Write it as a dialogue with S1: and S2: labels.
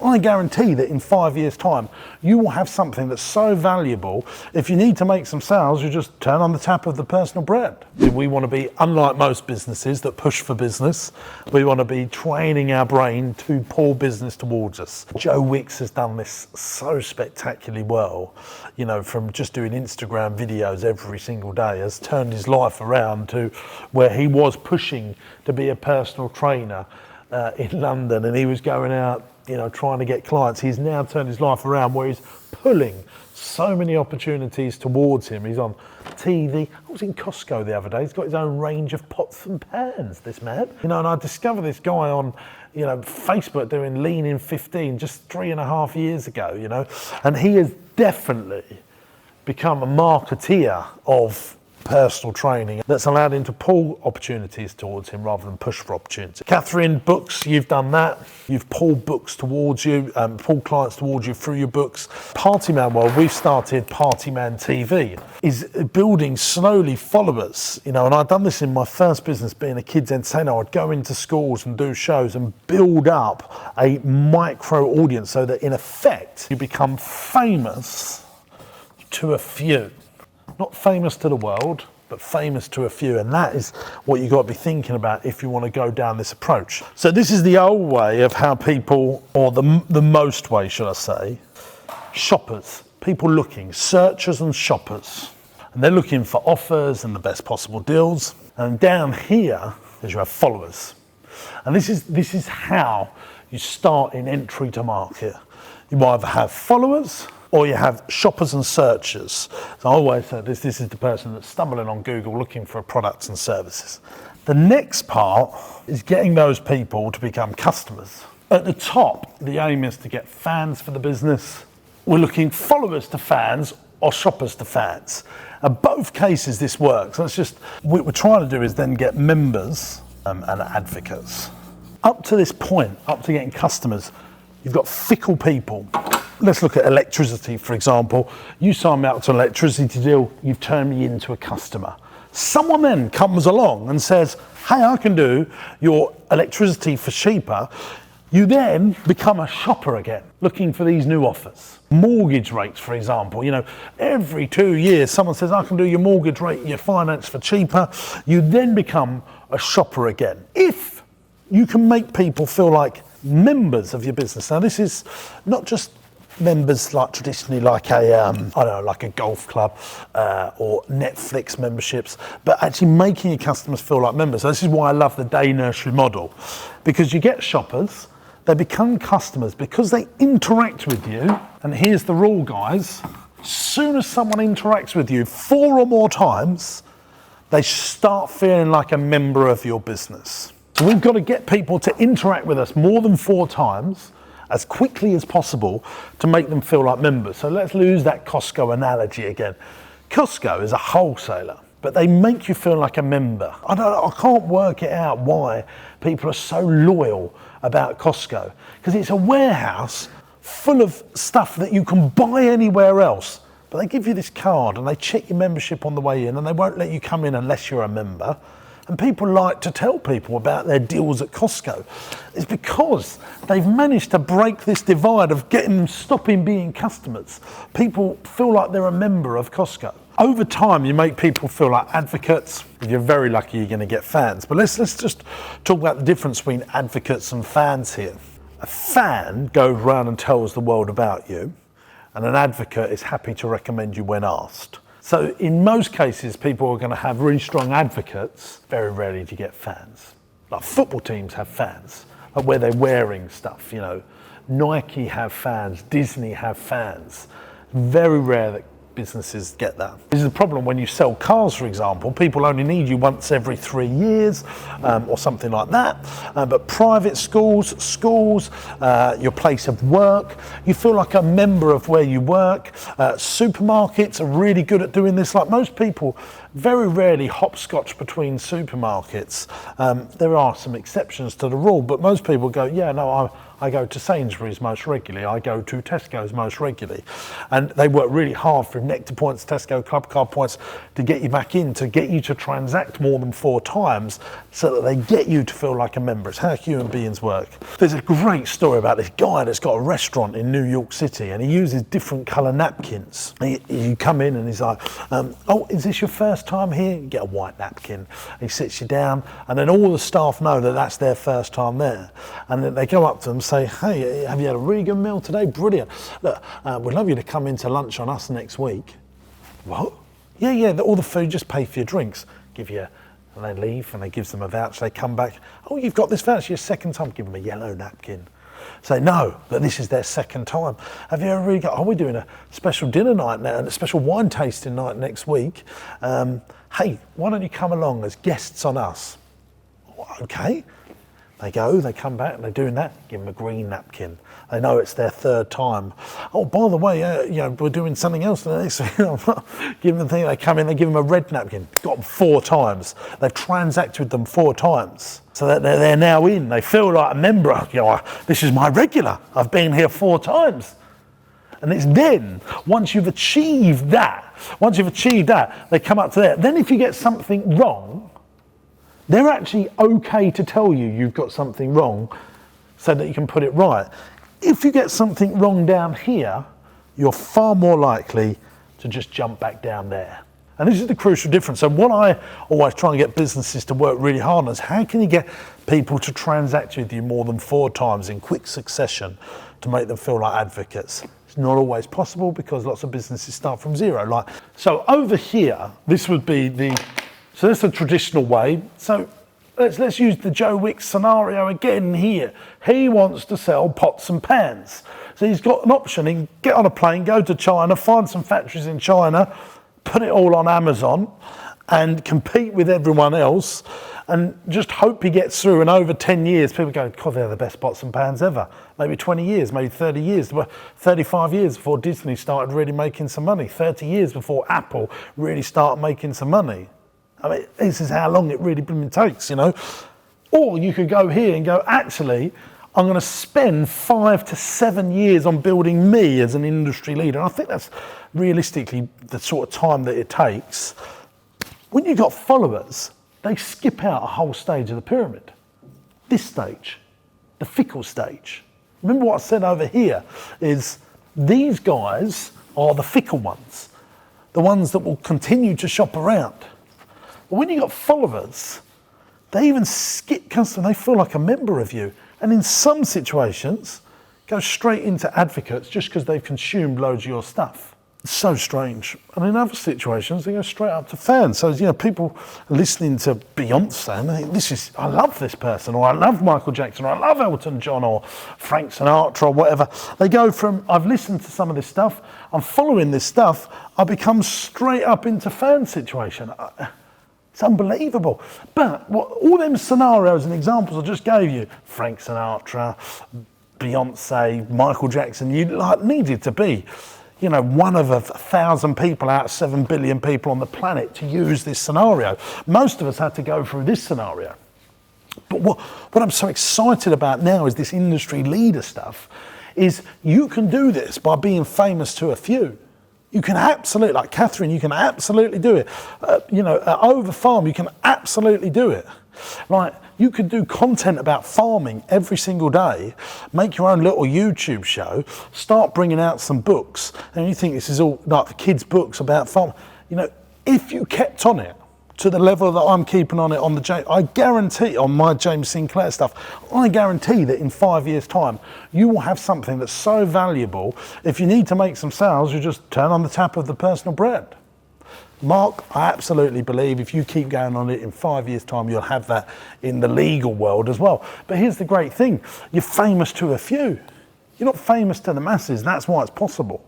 S1: I guarantee that in 5 years' time, you will have something that's so valuable. If you need to make some sales, you just turn on the tap of the personal brand. We want to be unlike most businesses that push for business. We want to be training our brain to pull business towards us. Joe Wicks has done this so spectacularly well. You know, from just doing Instagram videos every single day, has turned his life around to where he was pushing to be a personal trainer in London, and he was going out, you know, trying to get clients. He's now turned his life around where he's pulling so many opportunities towards him. He's on TV. I was in Costco the other day. He's got his own range of pots and pans, this man. You know, and I discovered this guy on, you know, Facebook doing Lean in 15 just 3.5 years ago, you know, and he has definitely become a marketeer of personal training that's allowed him to pull opportunities towards him rather than push for opportunity. Catherine, books, you've done that. You've pulled books towards you, pulled clients towards you through your books. Partyman, well, we've started Partyman TV, is building slowly followers, you know, and I've done this in my first business being a kids entertainer. I'd go into schools and do shows and build up a micro audience so that in effect you become famous to a few. Not famous to the world, but famous to a few. And that is what you've got to be thinking about if you want to go down this approach. So this is the old way of how people, or the most way, should I say, shoppers, people looking, searchers and shoppers. And they're looking for offers and the best possible deals. And down here is you have followers. And this is how you start in entry to market. You either have followers or you have shoppers and searchers. So I always say this is the person that's stumbling on Google looking for products and services. The next part is getting those people to become customers. At the top, the aim is to get fans for the business. We're looking followers to fans or shoppers to fans. In both cases, this works. That's just what we're trying to do is then get members and advocates. Up to this point, up to getting customers, you've got fickle people. Let's look at electricity, for example. You sign me up to an electricity deal, you've turned me into a customer. Someone then comes along and says, hey, I can do your electricity for cheaper. You then become a shopper again, looking for these new offers. Mortgage rates, for example, you know, every 2 years, someone says, I can do your mortgage rate, your finance for cheaper. You then become a shopper again. If you can make people feel like members of your business. Now, this is not just members like traditionally like like a golf club or Netflix memberships, but actually making your customers feel like members. So this is why I love the day nursery model, because you get shoppers, they become customers because they interact with you. And here's the rule, guys. As soon as someone interacts with you 4 or more times, they start feeling like a member of your business. So we've got to get people to interact with us more than 4 times as quickly as possible to make them feel like members. So let's use that Costco analogy again. Costco is a wholesaler, but they make you feel like a member. I can't work it out why people are so loyal about Costco, because it's a warehouse full of stuff that you can buy anywhere else. But they give you this card and they check your membership on the way in, and they won't let you come in unless you're a member. And people like to tell people about their deals at Costco. It's because they've managed to break this divide of getting them stopping being customers. People feel like they're a member of Costco. Over time, you make people feel like advocates. If you're very lucky, you're going to get fans. But let's just talk about the difference between advocates and fans here. A fan goes around and tells the world about you, and an advocate is happy to recommend you when asked. So in most cases, people are going to have really strong advocates. Very rarely do you get fans. Like football teams have fans, like where they're wearing stuff, you know. Nike have fans, Disney have fans. Very rare that businesses get that. This is a problem when you sell cars, for example. People only need you once every 3 years or something like that. But private schools, your place of work, you feel like a member of where you work. Supermarkets are really good at doing this. Like most people very rarely hopscotch between supermarkets. There are some exceptions to the rule, but most people go, yeah, no, I go to Sainsbury's most regularly, I go to Tesco's most regularly. And they work really hard through Nectar points, Tesco Club Card points to get you back in, to get you to transact more than 4 times so that they get you to feel like a member. It's how human beings work. There's a great story about this guy that's got a restaurant in New York City and he uses different colour napkins. You come in and he's like, oh, is this your first time here? You get a white napkin. He sits you down and then all the staff know that that's their first time there. And then they go up to them and say, hey, have you had a really good meal today? Brilliant. Look, we'd love you to come in to lunch on us next week. What? Yeah, all the food, just pay for your drinks. Give you, and they leave and they gives them a voucher. They come back, oh, you've got this voucher your second time. Give them a yellow napkin. Say no, but this is their second time. Have you ever really got, oh, we're doing a special dinner night now and a special wine tasting night next week. Hey, why don't you come along as guests on us? Okay. They go, they come back, and they're doing that. Give them a green napkin. They know it's their third time. Oh, by the way, we're doing something else. Give them the thing. They come in, they give them a red napkin. Got them 4 times. They've transacted with them 4 times, so that they're now in. They feel like a member. This is my regular. I've been here 4 times. And it's then, once you've achieved that, they come up to there. Then, if you get something wrong, they're actually okay to tell you you've got something wrong so that you can put it right. If you get something wrong down here, you're far more likely to just jump back down there. And this is the crucial difference. So what I always try and get businesses to work really hard on is how can you get people to transact with you more than 4 times in quick succession to make them feel like advocates. It's not always possible because lots of businesses start from zero. So over here, this would be so that's a traditional way. So let's use the Joe Wicks scenario again here. He wants to sell pots and pans. So he's got an option. He can get on a plane, go to China, find some factories in China, put it all on Amazon and compete with everyone else and just hope he gets through. And over 10 years, people go, God, they're the best pots and pans ever. Maybe 20 years, maybe 30 years, 35 years before Disney started really making some money, 30 years before Apple really started making some money. I mean, this is how long it really takes, Or you could go here and go, actually, I'm going to spend 5 to 7 years on building me as an industry leader. And I think that's realistically the sort of time that it takes. When you've got followers, they skip out a whole stage of the pyramid. This stage, the fickle stage. Remember what I said over here is these guys are the fickle ones, the ones that will continue to shop around. But when you've got followers, they even skip custom, they feel like a member of you. And in some situations, go straight into advocates just because they've consumed loads of your stuff. It's so strange. And in other situations, they go straight up to fans. So, people listening to Beyonce, and they think, I love this person, or I love Michael Jackson, or I love Elton John, or Frank Sinatra, or whatever. They go from, I've listened to some of this stuff, I'm following this stuff, I become straight up into fan situation. It's unbelievable. But all them scenarios and examples I just gave you, Frank Sinatra, Beyonce, Michael Jackson, you needed to be, one of 1,000 people out of 7 billion people on the planet to use this scenario. Most of us had to go through this scenario. But what I'm so excited about now is this industry leader stuff, is you can do this by being famous to a few. You can absolutely, like Catherine, you can absolutely do it. At Over Farm, you can absolutely do it. You could do content about farming every single day, make your own little YouTube show, start bringing out some books, and you think this is all like the kids' books about farming. If you kept on it to the level that I'm keeping on it on I guarantee on my James Sinclair stuff, I guarantee that in 5 years' time, you will have something that's so valuable, if you need to make some sales, you just turn on the tap of the personal brand. Mark, I absolutely believe if you keep going on it in 5 years' time, you'll have that in the legal world as well. But here's the great thing, you're famous to a few. You're not famous to the masses, that's why it's possible.